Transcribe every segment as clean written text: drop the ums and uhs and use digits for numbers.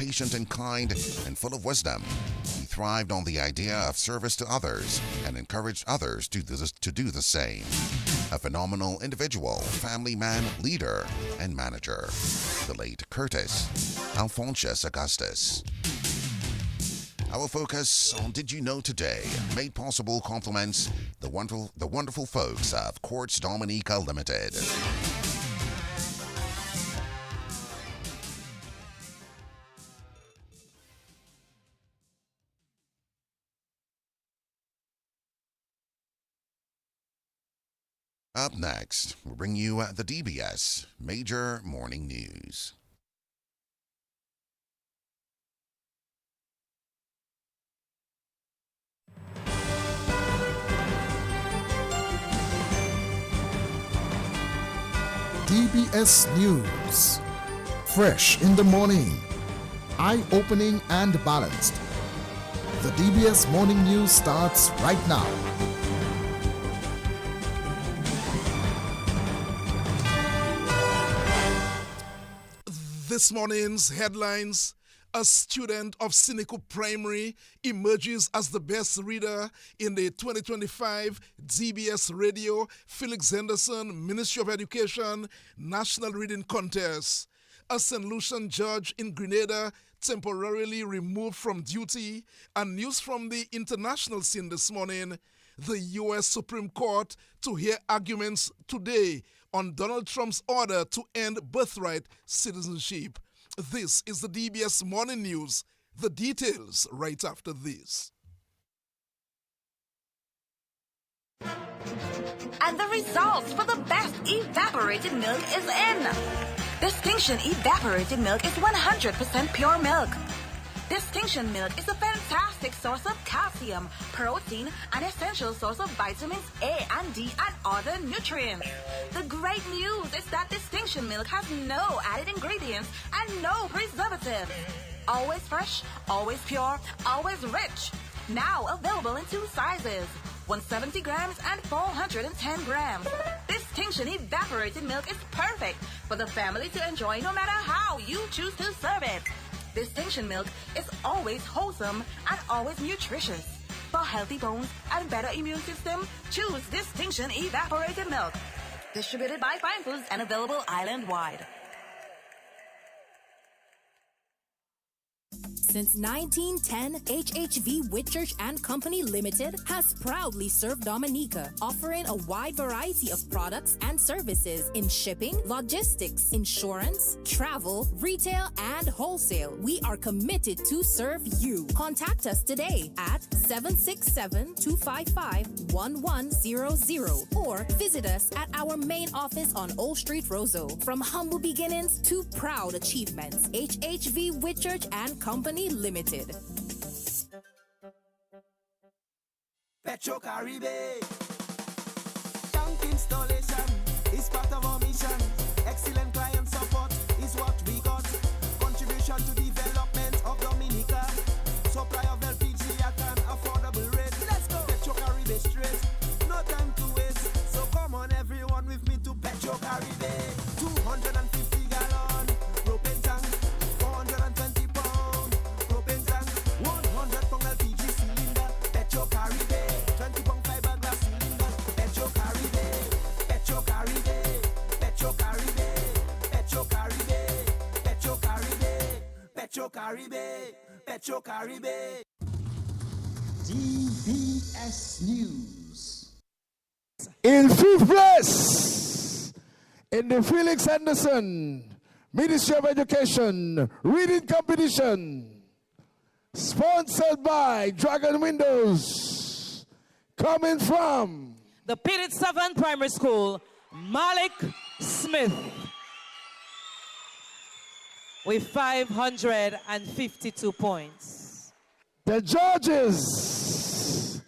patient and kind and full of wisdom. He thrived on the idea of service to others and encouraged others to do the same. A phenomenal individual, family man, leader, and manager. The late Curtis Alphonsus Augustus. Our focus on Did You Know Today made possible compliments the wonderful folks of Quartz Dominica Limited. Up next, we'll bring you the DBS Major Morning News. DBS News. Fresh in the morning. Eye-opening and balanced. The DBS Morning News starts right now. This morning's headlines: a student of Cynical Primary emerges as the best reader in the 2025 DBS Radio Felix Henderson Ministry of Education National Reading Contest. A St. Lucian judge in Grenada temporarily removed from duty. And news from the international scene this morning: the U.S. Supreme Court to hear arguments today on Donald Trump's order to end birthright citizenship. This is the DBS Morning News. The details right after this. And the results for the best evaporated milk is in. Distinction Evaporated Milk is 100% pure milk. Distinction Milk is a fantastic source of calcium, protein, and essential source of vitamins A and D and other nutrients. The great news is that Distinction Milk has no added ingredients and no preservatives. Always fresh, always pure, always rich. Now available in 2 sizes, 170 grams and 410 grams. Distinction Evaporated Milk is perfect for the family to enjoy no matter how you choose to serve it. Distinction Milk is always wholesome and always nutritious. For healthy bones and better immune system, choose Distinction Evaporated Milk. Distributed by Fine Foods and available island-wide. Since 1910, HHV Whitchurch and Company Limited has proudly served Dominica, offering a wide variety of products and services in shipping, logistics, insurance, travel, retail, and wholesale. We are committed to serve you. Contact us today at 767-255-1100 or visit us at our main office on Old Street, Roseau. From humble beginnings to proud achievements, HHV Whitchurch and Company Limited. Petro Caribe. Tank installation is part of our mission. Excellent client support is what we got. Contribution to development of Dominica. Supply of LPG at an affordable rate. Let's go. Petro Caribe straight. No time to waste. So come on everyone with me to Petro Caribe. 250 gallon propane tank. 420 pound propane tank. 100 pound LPG cylinder. Petro Caribe. 20 pound fiberglass cylinder. Petro Caribe. Petro Caribe. Petro Caribe. Petro Caribe. Petro Caribe. Petro Caribe. Petro Caribe. DBS News. In 5th place, in the Felix Henderson Ministry of Education Reading Competition, sponsored by Dragon Windows, coming from the Pitted 7 Primary School, Malik Smith, with 552 points. the judges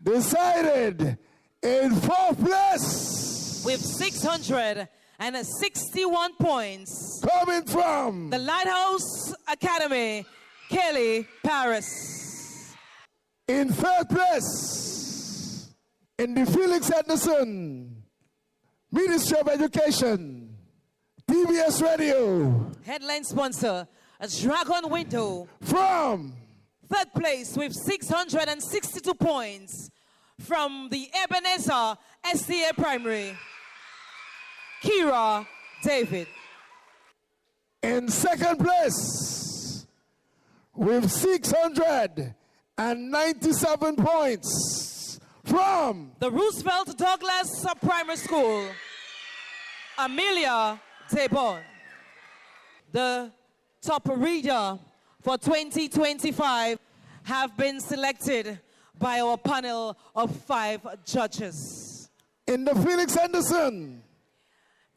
decided in 4th place with 661 points, coming from the Lighthouse Academy, Kelly Paris. In 3rd place, in the Felix Henderson Ministry of Education, DBS Radio. Headline sponsor, Dragon Window. From Third place with 662 points from the Ebenezer STA Primary, Kira David. in second place with 697 points from The Roosevelt Douglas Primary School, Amelia Debon. The top reader for 2025 have been selected by our panel of 5 judges. in the Felix Henderson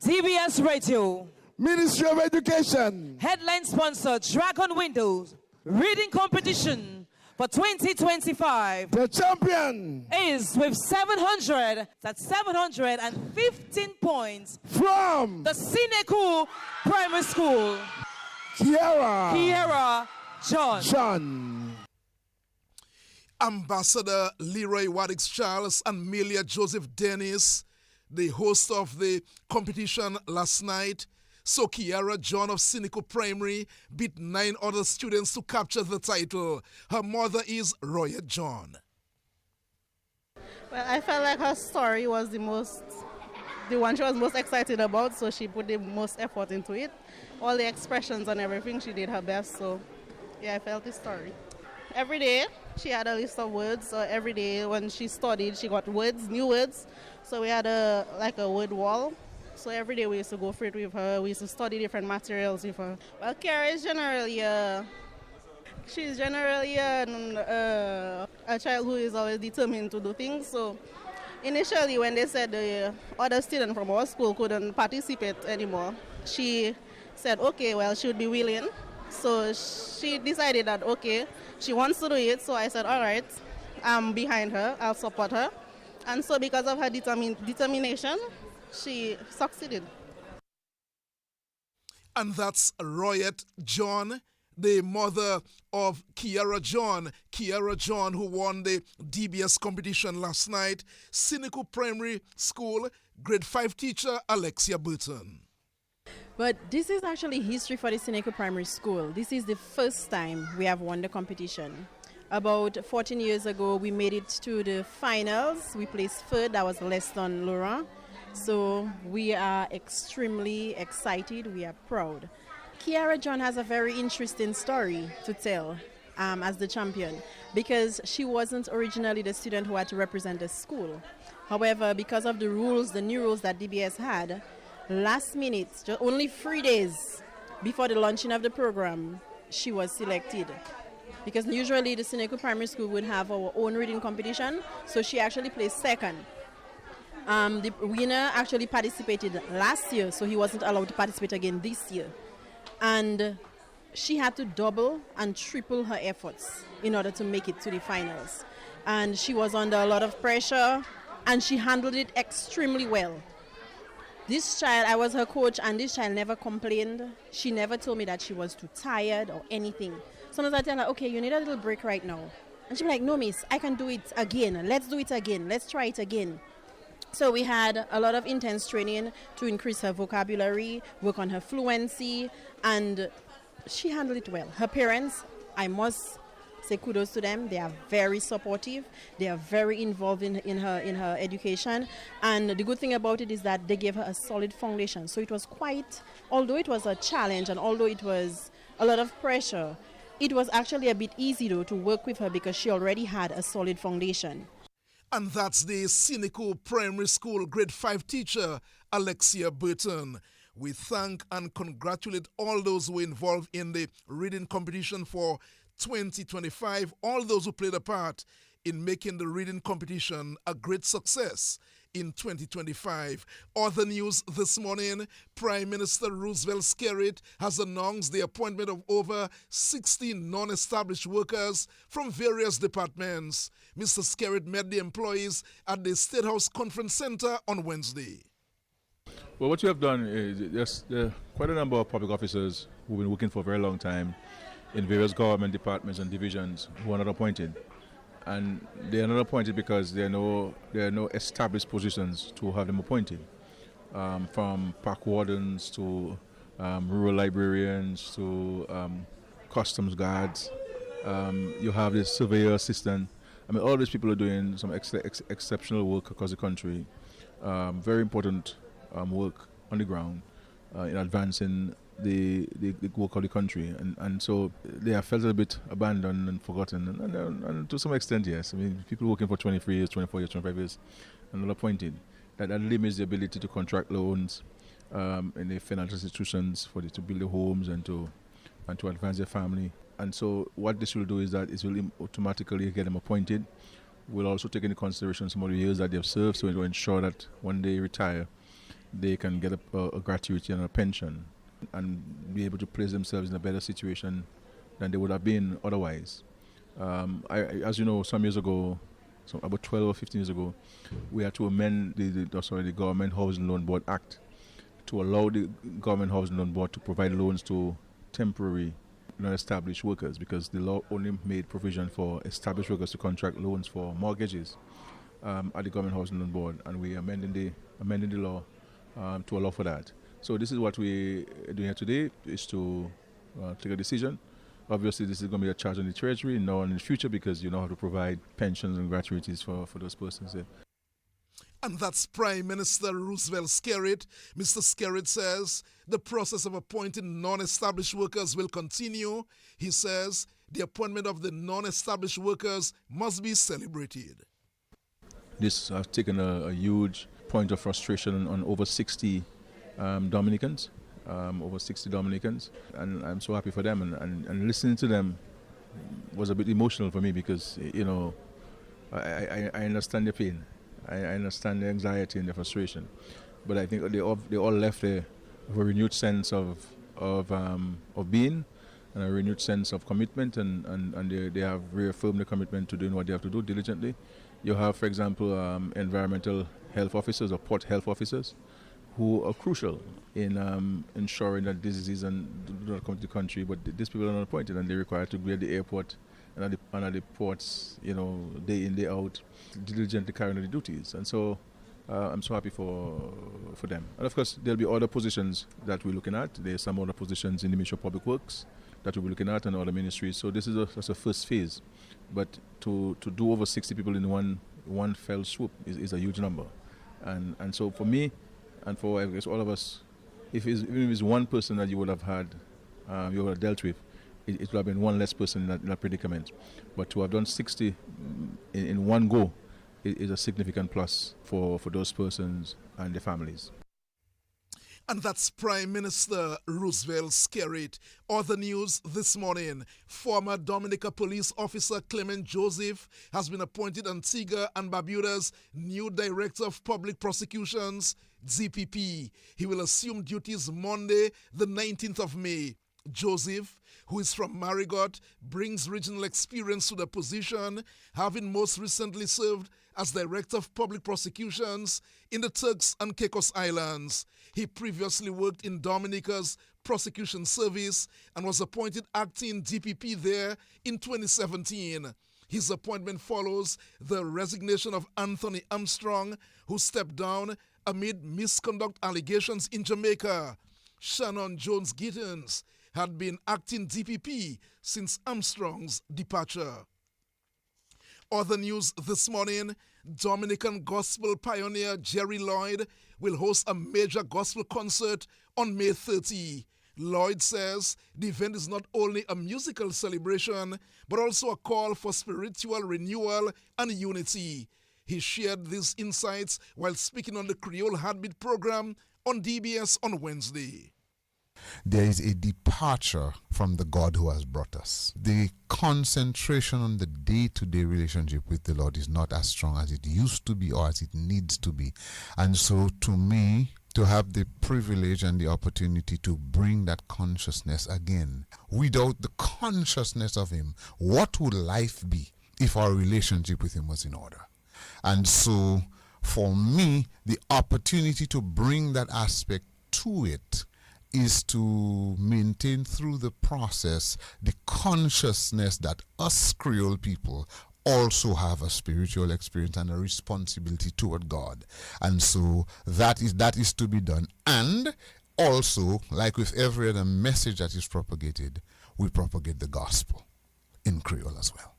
DBS Radio, Ministry of Education. headline sponsor Dragon Windows Reading Competition for 2025 The champion is with 715 points. from The Sineku Primary School, Kiara John. John. Ambassador Leroy Waddix Charles and Melia Joseph Dennis, the host of the competition last night. So Kiara John of Sineku Primary beat 9 other students to capture the title. Her mother is Roya John. Well, I felt like her story was the one she was most excited about, so she put the most effort into it. All the expressions and everything, she did her best, so yeah, I felt the story. Every day, she had a list of words, so every day when she studied, she got words, new words, so we had a word wall. So every day we used to go through it with her, we used to study different materials with her. Well, Kiara is she's generally a child who is always determined to do things. So initially when they said the other student from our school couldn't participate anymore, she said, okay, well, she would be willing. So she decided that, okay, she wants to do it. So I said, all right, I'm behind her, I'll support her. And so because of her determination, she succeeded. And that's Royette John, the mother of Kiara John. Kiara John, who won the DBS competition last night. Sineku Primary School, grade 5 teacher Alexia Burton. But this is actually history for the Sineku Primary School. This is the first time we have won the competition. About 14 years ago, we made it to the finals. We placed third. That was less than Laurent. So we are extremely excited. We are proud. Kiara John has a very interesting story to tell as the champion, because she wasn't originally the student who had to represent the school. However, because of the rules, the new rules that DBS had, last minute, just only 3 days before the launching of the program, she was selected. Because usually the Sineku Primary School would have our own reading competition, so she actually placed second. The winner actually participated last year, so he wasn't allowed to participate again this year. And she had to double and triple her efforts in order to make it to the finals. And she was under a lot of pressure, and she handled it extremely well. This child, I was her coach, and this child never complained. She never told me that she was too tired or anything. Sometimes I tell her, okay, you need a little break right now. And she'll be like, no, miss, I can do it again. Let's do it again. Let's try it again. So we had a lot of intense training to increase her vocabulary, work on her fluency, and she handled it well. Her parents, I must say kudos to them. They are very supportive. They are very involved in her education. And the good thing about it is that they gave her a solid foundation. So it was quite, although it was a challenge and although it was a lot of pressure, it was actually a bit easy though to work with her because she already had a solid foundation. And that's the Sineku Primary School grade 5 teacher, Alexia Burton. We thank and congratulate all those who were involved in the reading competition for 2025, all those who played a part in making the reading competition a great success in 2025. Other news this morning, Prime Minister Roosevelt Skerrit has announced the appointment of over 60 non-established workers from various departments. Mr. Skerrit met the employees at the State House Conference Center on Wednesday. Well, what you have done is there are quite a number of public officers who've been working for a very long time in various government departments and divisions who are not appointed. And they are not appointed because there are no established positions to have them appointed. From park wardens to rural librarians to customs guards, you have the surveyor assistant. I mean, all these people are doing some exceptional work across the country. Very important work on the ground in advancing the work of the country. And so they have felt a bit abandoned and forgotten. And to some extent, yes. I mean, people working for 23 years, 24 years, 25 years, and not appointed. That limits the ability to contract loans in the financial institutions to build their homes and to advance their family. And so what this will do is that it will automatically get them appointed. We'll also take into consideration some of the years that they've served, so it will ensure that when they retire, they can get a gratuity and a pension and be able to place themselves in a better situation than they would have been otherwise. As you know, some years ago, about 12 or 15 years ago, we had to amend the Government Housing Loan Board Act to allow the Government Housing Loan Board to provide loans to temporary non-established workers, because the law only made provision for established workers to contract loans for mortgages at the Government Housing Loan Board, and we amending the law to allow for that. So this is what we are doing here today, is to take a decision. Obviously, this is going to be a charge on the Treasury now and in the future, because you now have to provide pensions and gratuities for those persons there. And that's Prime Minister Roosevelt Skerrit. Mr. Skerrit says the process of appointing non-established workers will continue. He says the appointment of the non-established workers must be celebrated. This has taken a huge point of frustration on over 60 Dominicans, and I'm so happy for them. And listening to them was a bit emotional for me, because, you know, I understand their pain. I understand the anxiety and the frustration, but I think they all left there with a renewed sense of being, and a renewed sense of commitment, and they have reaffirmed the commitment to doing what they have to do diligently. You have, for example, environmental health officers or port health officers who are crucial in ensuring that diseases do not come to the country, but these people are not appointed, and they're required to be at the airport and at the ports, you know, day in, day out, diligently carrying out the duties. And so I'm so happy for them. And of course, there'll be other positions that we're looking at. There's some other positions in the Ministry of Public Works that we'll be looking at, and other ministries. So this is just a first phase. But to do over 60 people in one fell swoop is a huge number. And so for me, and for, I guess, all of us, even if it's one person that you would have had, you would have dealt with, it would have been one less person in that predicament. But to have done 60 in one go is a significant plus for those persons and their families. And that's Prime Minister Roosevelt Skerrit. Other news this morning: former Dominica police officer Clement Joseph has been appointed Antigua and Barbuda's new Director of Public Prosecutions, DPP. He will assume duties Monday, the 19th of May. Joseph, who is from Marigot, brings regional experience to the position, having most recently served as Director of Public Prosecutions in the Turks and Caicos Islands. He previously worked in Dominica's Prosecution Service and was appointed acting DPP there in 2017. His appointment follows the resignation of Anthony Armstrong, who stepped down amid misconduct allegations in Jamaica. Shannon Jones-Gittins had been acting DPP since Armstrong's departure. Other news this morning: Dominican gospel pioneer Jerry Lloyd will host a major gospel concert on May 30. Lloyd says the event is not only a musical celebration, but also a call for spiritual renewal and unity. He shared these insights while speaking on the Creole Heartbeat program on DBS on Wednesday. There is a departure from the God who has brought us. The concentration on the day-to-day relationship with the Lord is not as strong as it used to be or as it needs to be. And so to me, to have the privilege and the opportunity to bring that consciousness again, without the consciousness of Him, what would life be if our relationship with Him was in order? And so for me, the opportunity to bring that aspect to it is to maintain through the process the consciousness that us Creole people also have a spiritual experience and a responsibility toward God. And so that is to be done. And also, like with every other message that is propagated, we propagate the gospel in Creole as well.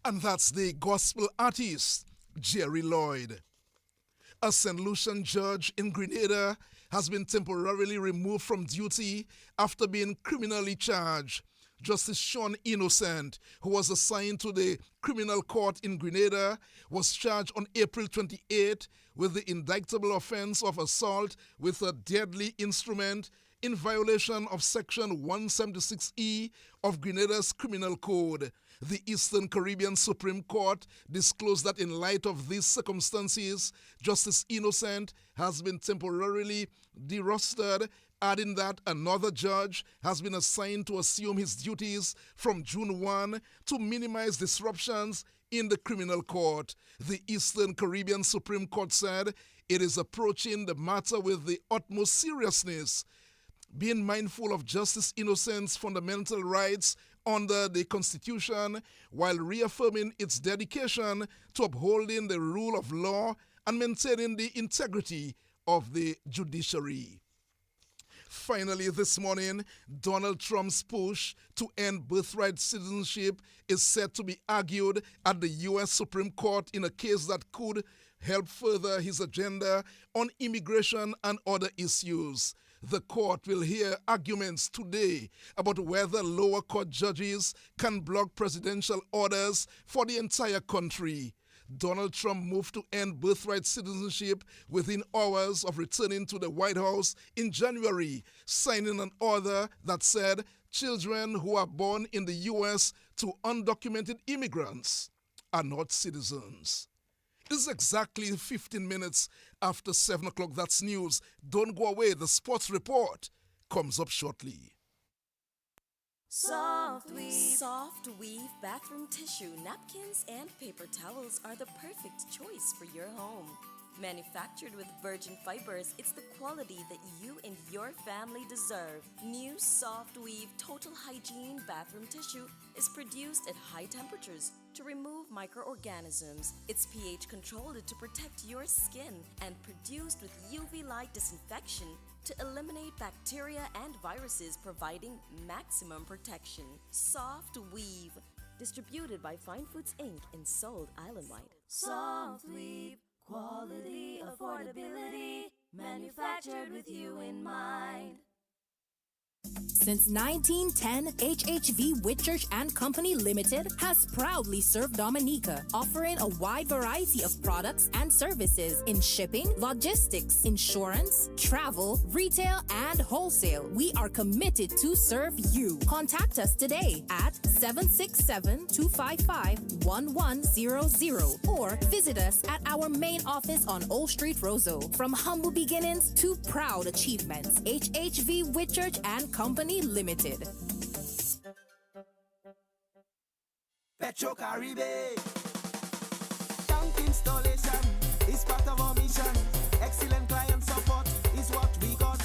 And that's the gospel artist, Jerry Lloyd. A St. Lucian judge in Grenada has been temporarily removed from duty after being criminally charged. Justice Sean Innocent, who was assigned to the criminal court in Grenada, was charged on April 28 with the indictable offense of assault with a deadly instrument in violation of Section 176E of Grenada's Criminal Code. The Eastern Caribbean Supreme Court disclosed that in light of these circumstances, Justice Innocent has been temporarily derostered, adding that another judge has been assigned to assume his duties from June 1 to minimize disruptions in the criminal court. The Eastern Caribbean Supreme Court said it is approaching the matter with the utmost seriousness, being mindful of Justice Innocent's fundamental rights under the Constitution, while reaffirming its dedication to upholding the rule of law and maintaining the integrity of the judiciary. Finally, this morning, Donald Trump's push to end birthright citizenship is set to be argued at the U.S. Supreme Court in a case that could help further his agenda on immigration and other issues. The court will hear arguments today about whether lower court judges can block presidential orders for the entire country. Donald Trump moved to end birthright citizenship within hours of returning to the White House in January, signing an order that said children who are born in the U.S. to undocumented immigrants are not citizens. It is exactly 15 minutes after 7 o'clock. That's news. Don't go away. The sports report comes up shortly. Soft weave bathroom tissue, napkins, and paper towels are the perfect choice for your home. Manufactured with virgin fibers, it's the quality that you and your family deserve. New Soft Weave Total Hygiene bathroom tissue is produced at high temperatures to remove microorganisms. It's pH controlled to protect your skin and produced with UV light disinfection to eliminate bacteria and viruses, providing maximum protection. Soft Weave, distributed by Fine Foods Inc. and sold island-wide. Soft Weave. Quality, affordability, manufactured with you in mind. Since 1910, HHV Whitchurch and Company Limited has proudly served Dominica, offering a wide variety of products and services in shipping, logistics, insurance, travel, retail, and wholesale. We are committed to serve you. Contact us today at 767-255-1100 or visit us at our main office on Old Street, Roseau. From humble beginnings to proud achievements, HHV Whitchurch and Company Limited. Petro Caribe. Tank installation is part of our mission. Excellent client support is what we got.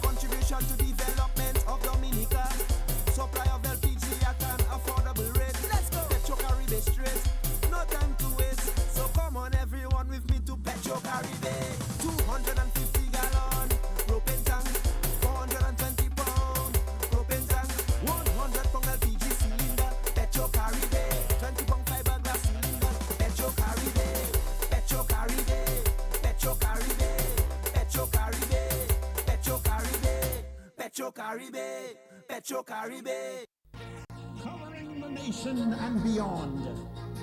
Contribution to development of Dominica. Supply of LPG at an affordable rate. Let's go. Petro Caribe straight. No time to waste. So come on everyone with me to Petro Caribe. 250 gallon propane tank. 420 pound propane tank. 100 pound LPG cylinder. Petro Caribe. 20 pound fiberglass cylinder. Petro Caribe. Petro Caribe. Petro Caribe. Petro Caribe. Petro Caribe. Petro Caribe. Petro Caribe. Covering the nation and beyond.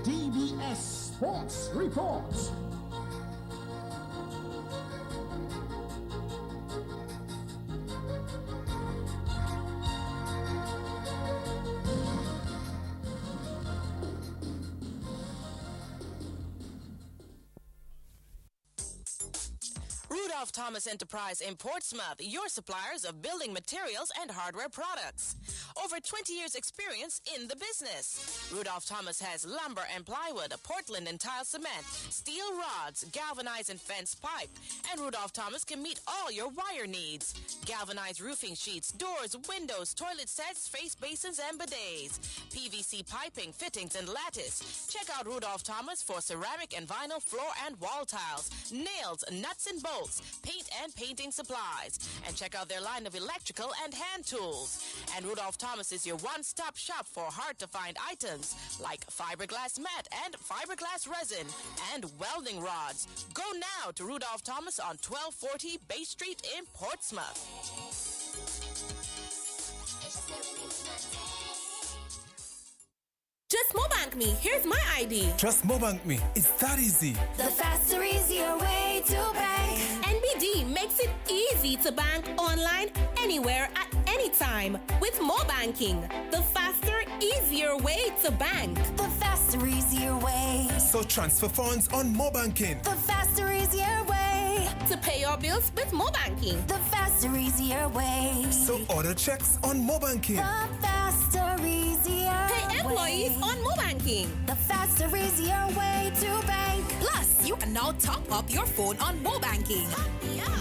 DBS Sports Report. Rudolph Thomas Enterprise in Portsmouth, your suppliers of building materials and hardware products. Over 20 years experience in the business. Rudolph Thomas has lumber and plywood, Portland and tile cement, steel rods, galvanized and fenced pipe. And Rudolph Thomas can meet all your wire needs. Galvanized roofing sheets, doors, windows, toilet sets, face basins and bidets. PVC piping, fittings and lattice. Check out Rudolph Thomas for ceramic and vinyl floor and wall tiles, nails, nuts and bolts, paint and painting supplies. And check out their line of electrical and hand tools. And Rudolph Thomas is your one-stop shop for hard-to-find items like fiberglass mat and fiberglass resin and welding rods. Go now to Rudolph Thomas on 1240 Bay Street in Portsmouth. Just Mobank me. Here's my ID. Just Mobank me. It's that easy. The faster, easier way to bank. NBD makes it easy to bank online, anywhere, at any time with Mobanking. The faster, easier way to bank. The faster, easier way. So transfer funds on Mobanking. The faster, easier way. To pay your bills with Mobanking. The faster, easier way. So order checks on Mobanking. The faster, easier Pay employees way. on Mobanking. The faster, easier way to bank. Plus, you can now top up your phone on Mobanking.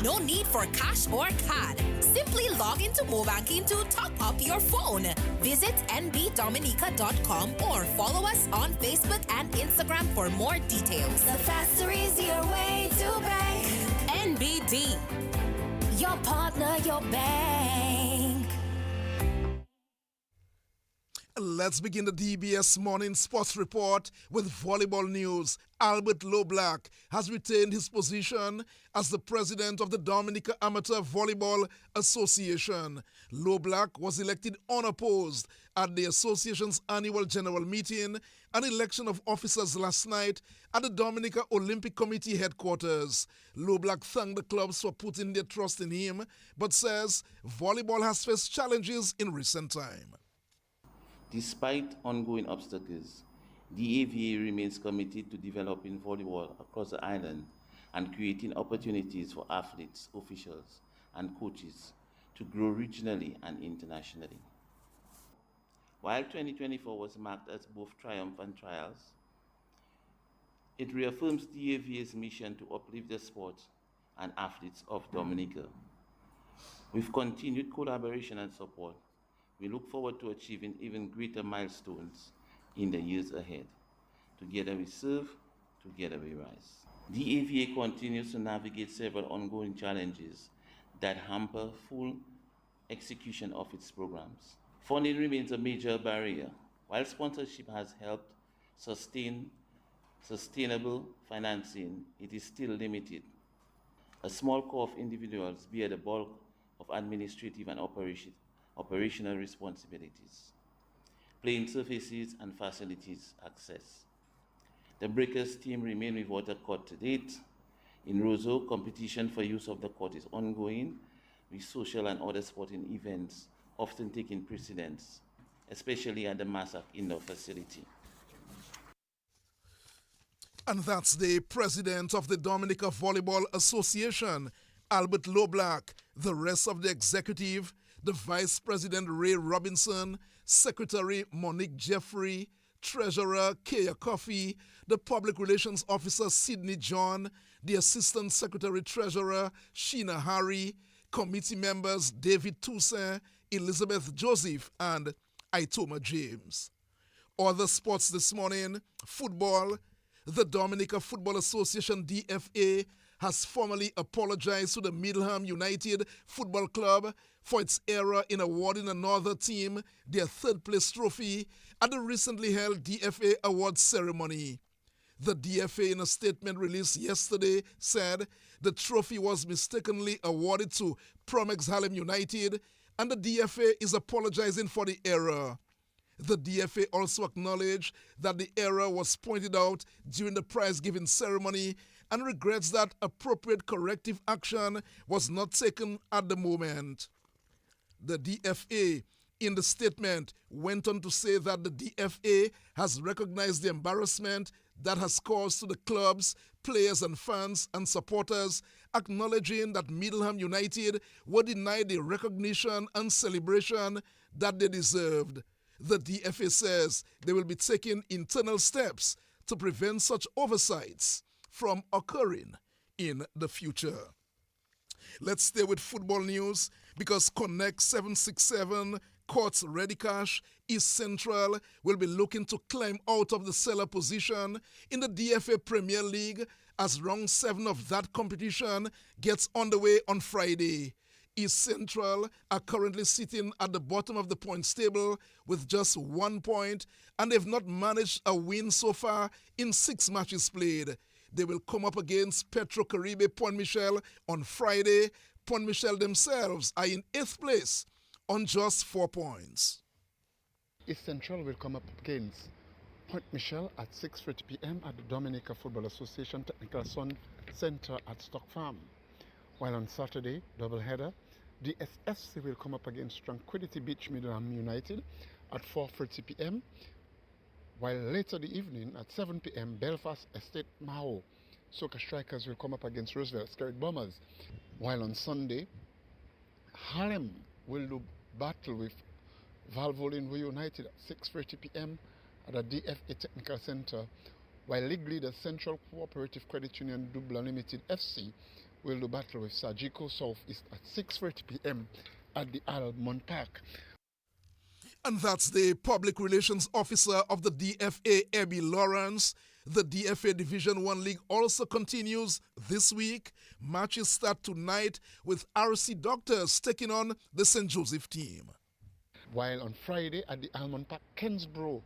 No need for cash or card. Simply log into Mobanking to top up your phone. Visit nbdominica.com or follow us on Facebook and Instagram for more details. The faster, easier way to bank. NBD. Your partner, your bank. Let's begin the DBS Morning Sports Report with volleyball news. Albert Loblack has retained his position as the president of the Dominica Amateur Volleyball Association. Loblack was elected unopposed at the association's annual general meeting and election of officers last night at the Dominica Olympic Committee headquarters. Loblack thanked the clubs for putting their trust in him, but says volleyball has faced challenges in recent time. Despite ongoing obstacles, the AVA remains committed to developing volleyball across the island and creating opportunities for athletes, officials, and coaches to grow regionally and internationally. While 2024 was marked as both triumph and trials, it reaffirms the AVA's mission to uplift the sport and athletes of Dominica. With continued collaboration and support, we look forward to achieving even greater milestones in the years ahead. Together we serve, together we rise. The AVA continues to navigate several ongoing challenges that hamper full execution of its programs. Funding remains a major barrier. While sponsorship has helped sustain sustainable financing, it is still limited. A small core of individuals bear the bulk of administrative and operational responsibilities, playing surfaces and facilities access. The Breakers team remain without a court to date. In Roseau, competition for use of the court is ongoing, with social and other sporting events often taking precedence, especially at the Massac Indoor facility. And that's the president of the Dominica Volleyball Association, Albert Loblack. The rest of the executive, the Vice President Ray Robinson, Secretary Monique Jeffrey, Treasurer Kaya Coffey, the Public Relations Officer Sidney John, the Assistant Secretary Treasurer Sheena Harry, committee members David Toussaint, Elizabeth Joseph, and Itoma James. Other sports this morning, football. The Dominica Football Association, DFA, has formally apologized to the Middleham United Football Club for its error in awarding another team their third-place trophy at the recently held DFA Awards ceremony. The DFA, in a statement released yesterday, said the trophy was mistakenly awarded to Promex Harlem United, and the DFA is apologizing for the error. The DFA also acknowledged that the error was pointed out during the prize-giving ceremony and regrets that appropriate corrective action was not taken at the moment. The DFA, in the statement, went on to say that the DFA has recognized the embarrassment that has caused to the clubs, players and fans and supporters, acknowledging that Middleham United were denied the recognition and celebration that they deserved. The DFA says they will be taking internal steps to prevent such oversights from occurring in the future. Let's stay with football news because Connect 767 Courts ready cash, East Central will be looking to climb out of the cellar position in the DFA Premier League as round 7 of that competition gets underway on Friday. East Central are currently sitting at the bottom of the points table with just 1 point, and they've not managed a win so far in 6 matches played. They will come up against Petro Caribe Pont Michel on Friday. Pont Michel themselves are in 8th place on just 4 points. East Central will come up against Pont Michel at 6:30 p.m. at the Dominica Football Association Technical Center at Stock Farm. While on Saturday, doubleheader, the SFC will come up against Tranquility Beach Midland United at 4:30 p.m. While later the evening at 7 p.m. Belfast Estate Maho Soca Strikers will come up against Roosevelt Skerrit Bombers. While on Sunday, Harlem will do battle with Valvoline United at 6:30 p.m. at the DFA Technical Center, while league leader Central Cooperative Credit Union Dublin Limited FC will do battle with Sajiko Southeast at 6:30 p.m. at the Almond Park. And that's the Public Relations Officer of the DFA, Abby Lawrence. The DFA Division 1 League also continues this week. Matches start tonight with RC Doctors taking on the St. Joseph team. While on Friday at the Almond Park, Kensborough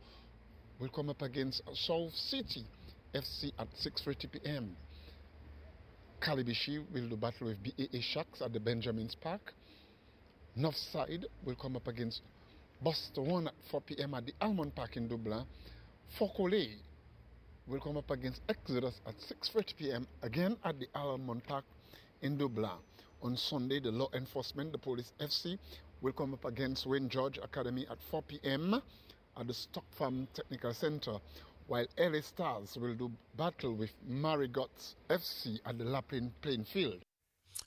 will come up against South City FC at 6:30 p.m. Calibishi will do battle with BAA Sharks at the Benjamins Park. Northside will come up against Boston 1 at 4 p.m. at the Almond Park in Dublin. Fokole will come up against Exodus at 6:30 p.m. again at the Almond Park in Dublin. On Sunday, the Law Enforcement, the Police FC, will come up against Wayne George Academy at 4 p.m. at the Stock Farm Technical Center, while LA Stars will do battle with Marigots FC at the Lapin playing field.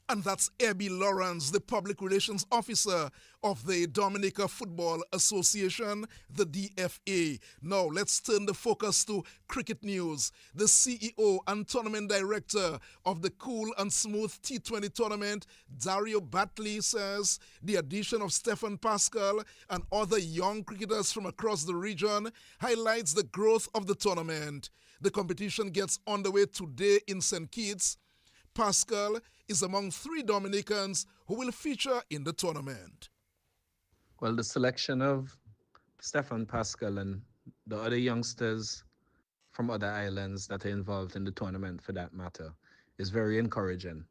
And that's Abby Lawrence, the Public Relations Officer of the Dominica Football Association, the DFA. Now, let's turn the focus to cricket news. The CEO and Tournament Director of the Cool and Smooth T20 Tournament, Dario Batley, says the addition of Stefan Pascal and other young cricketers from across the region highlights the growth of the tournament. The competition gets underway today in St. Kitts. Pascal is among 3 Dominicans who will feature in the tournament. Well, the selection of Stefan Pascal and the other youngsters from other islands that are involved in the tournament, for that matter, is very encouraging.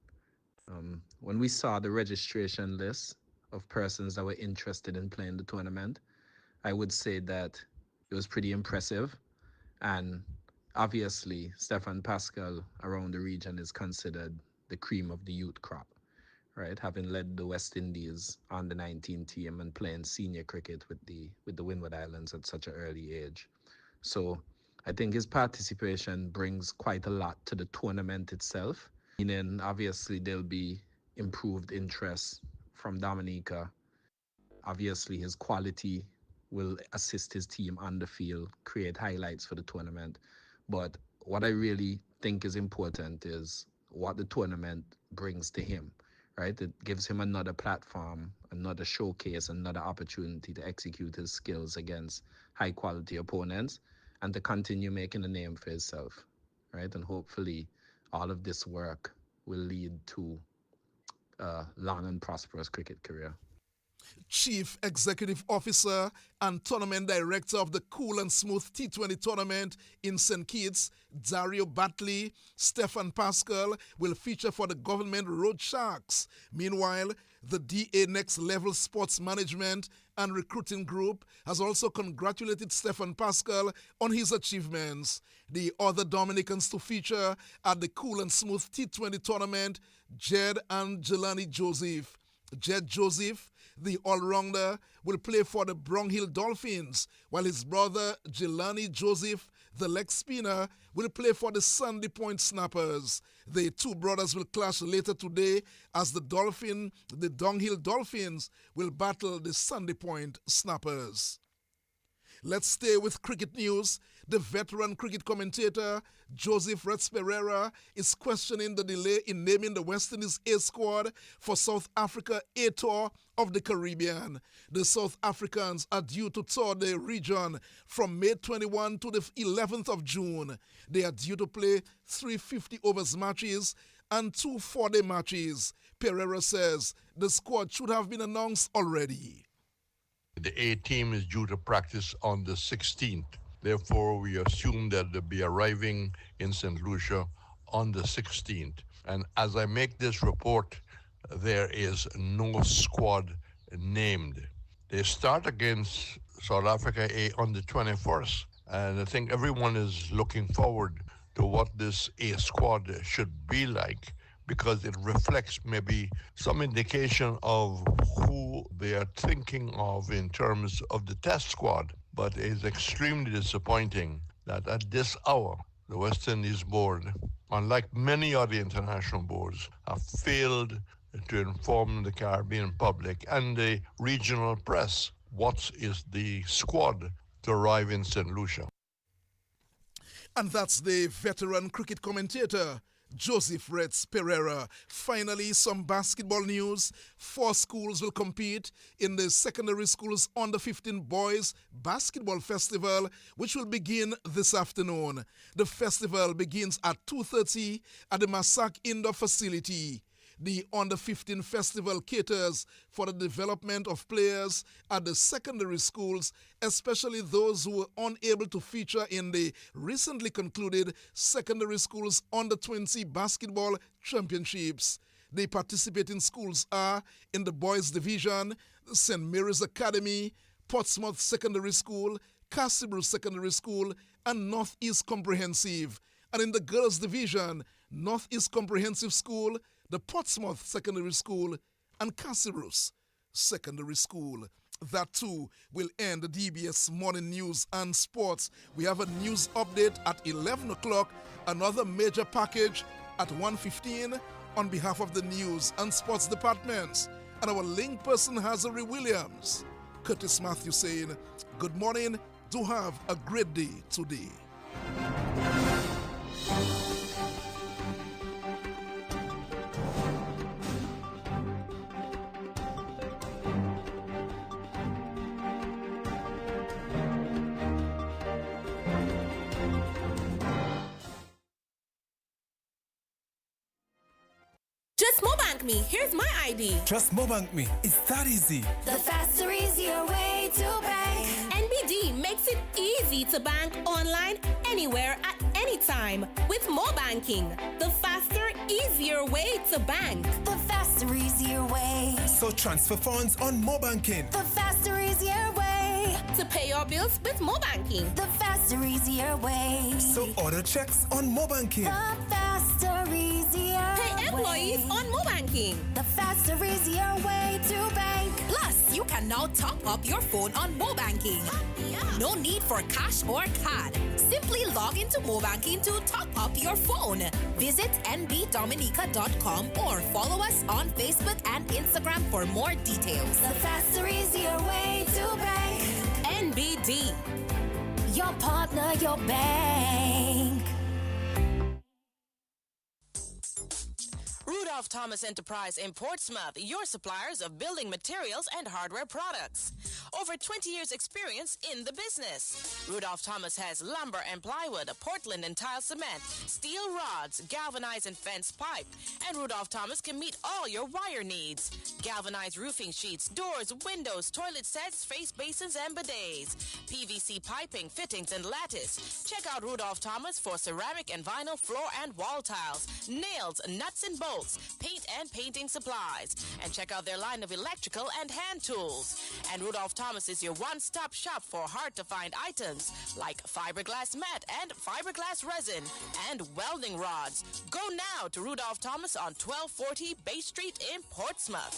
When we saw the registration list of persons that were interested in playing the tournament, I would say that it was pretty impressive. And obviously, Stefan Pascal around the region is considered the cream of the youth crop, right? Having led the West Indies on the 19 team and playing senior cricket with the Windward Islands at such an early age. So I think his participation brings quite a lot to the tournament itself. Meaning, obviously, there'll be improved interest from Dominica. Obviously, his quality will assist his team on the field, create highlights for the tournament. But what I really think is important is what the tournament brings to him, right? It gives him another platform, another showcase, another opportunity to execute his skills against high-quality opponents and to continue making a name for himself, right? And hopefully all of this work will lead to a long and prosperous cricket career. Chief Executive Officer and Tournament Director of the Cool and Smooth T20 Tournament in St. Kitts, Dario Batley, Stefan Pascal will feature for the Government Road Sharks. Meanwhile, the DA Next Level Sports Management and Recruiting Group has also congratulated Stefan Pascal on his achievements. The other Dominicans to feature at the Cool and Smooth T20 Tournament, Jed and Jelani Joseph. Jed Joseph, the all-rounder, will play for the Bronghill Dolphins, while his brother Jelani Joseph, the leg spinner, will play for the Sandy Point Snappers. The 2 brothers will clash later today as the Donghill Dolphins will battle the Sandy Point Snappers. Let's stay with cricket news. The veteran cricket commentator Joseph Retz Pereira is questioning the delay in naming the West Indies A squad for South Africa A tour of the Caribbean. The South Africans are due to tour the region from May 21 to the 11th of June. They are due to play 350 overs matches and 2 4-day matches. Pereira says the squad should have been announced already. The A team is due to practice on the 16th. Therefore, we assume that they'll be arriving in St. Lucia on the 16th. And as I make this report, there is no squad named. They start against South Africa A on the 21st. And I think everyone is looking forward to what this A squad should be like, because it reflects maybe some indication of who they are thinking of in terms of the test squad. But it's extremely disappointing that at this hour, the West Indies board, unlike many other international boards, have failed to inform the Caribbean public and the regional press what is the squad to arrive in St. Lucia. And that's the veteran cricket commentator Joseph Retz Pereira. Finally, some basketball news. 4 schools will compete in the secondary schools under 15 boys basketball festival, which will begin this afternoon. The festival begins at 2:30 at the Massac Indoor Facility. The Under 15 Festival caters for the development of players at the secondary schools, especially those who were unable to feature in the recently concluded Secondary Schools Under 20 Basketball Championships. The participating schools are, in the boys division, St. Mary's Academy, Portsmouth Secondary School, Castlebrooke Secondary School, and Northeast Comprehensive. And in the girls division, Northeast Comprehensive School, the Portsmouth Secondary School, and Castlebrooke Secondary School. That too will end the DBS Morning News and Sports. We have a news update at 11 o'clock, another major package at 1:15 on behalf of the News and Sports departments. And our link person, Hazari Williams. Curtis Matthew saying, good morning, do have a great day today. Just Mobank me. Here's my ID. Just Mobank me. It's that easy. The faster, easier way to bank. NBD makes it easy to bank online, anywhere, at any time with Mobanking. The faster, easier way to bank. The faster, easier way. So transfer funds on Mobanking. The faster, easier way. To pay your bills with Mobanking. The faster, easier way. So order checks on Mobanking. The faster, easier Pay employees way. on Mobanking. The faster, easier way to bank. Plus, you can now top up your phone on Mobanking. No need for cash or card. Simply log into Mobanking to top up your phone. Visit nbdominica.com or follow us on Facebook and Instagram for more details. The faster, easier way to bank. NBD. Your partner, your bank. Rudolph Thomas Enterprise in Portsmouth, your suppliers of building materials and hardware products. Over 20 years experience in the business. Rudolph Thomas has lumber and plywood, Portland and tile cement, steel rods, galvanized and fenced pipe. And Rudolph Thomas can meet all your wire needs. Galvanized roofing sheets, doors, windows, toilet sets, face basins and bidets. PVC piping, fittings and lattice. Check out Rudolph Thomas for ceramic and vinyl floor and wall tiles, nails, nuts and bolts, paint and painting supplies. And check out their line of electrical and hand tools. And Rudolph Thomas is your one-stop shop for hard-to-find items like fiberglass mat and fiberglass resin and welding rods. Go now to Rudolph Thomas on 1240 Bay Street in Portsmouth.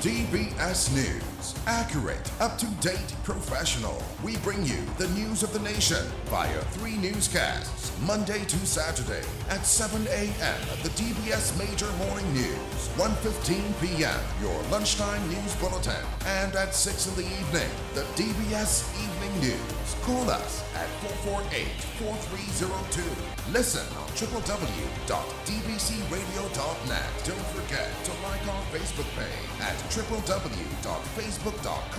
DBS News. News. Accurate, up-to-date, professional. We bring you the news of the nation via 3 newscasts, Monday to Saturday at 7 a.m. The DBS Major Morning News, 1:15 p.m. your lunchtime news bulletin, and at 6 in the evening, the DBS Evening News. Call us at 448-4302. Listen on www.dbcradio.net. Don't forget to like our Facebook page at www.facebook.com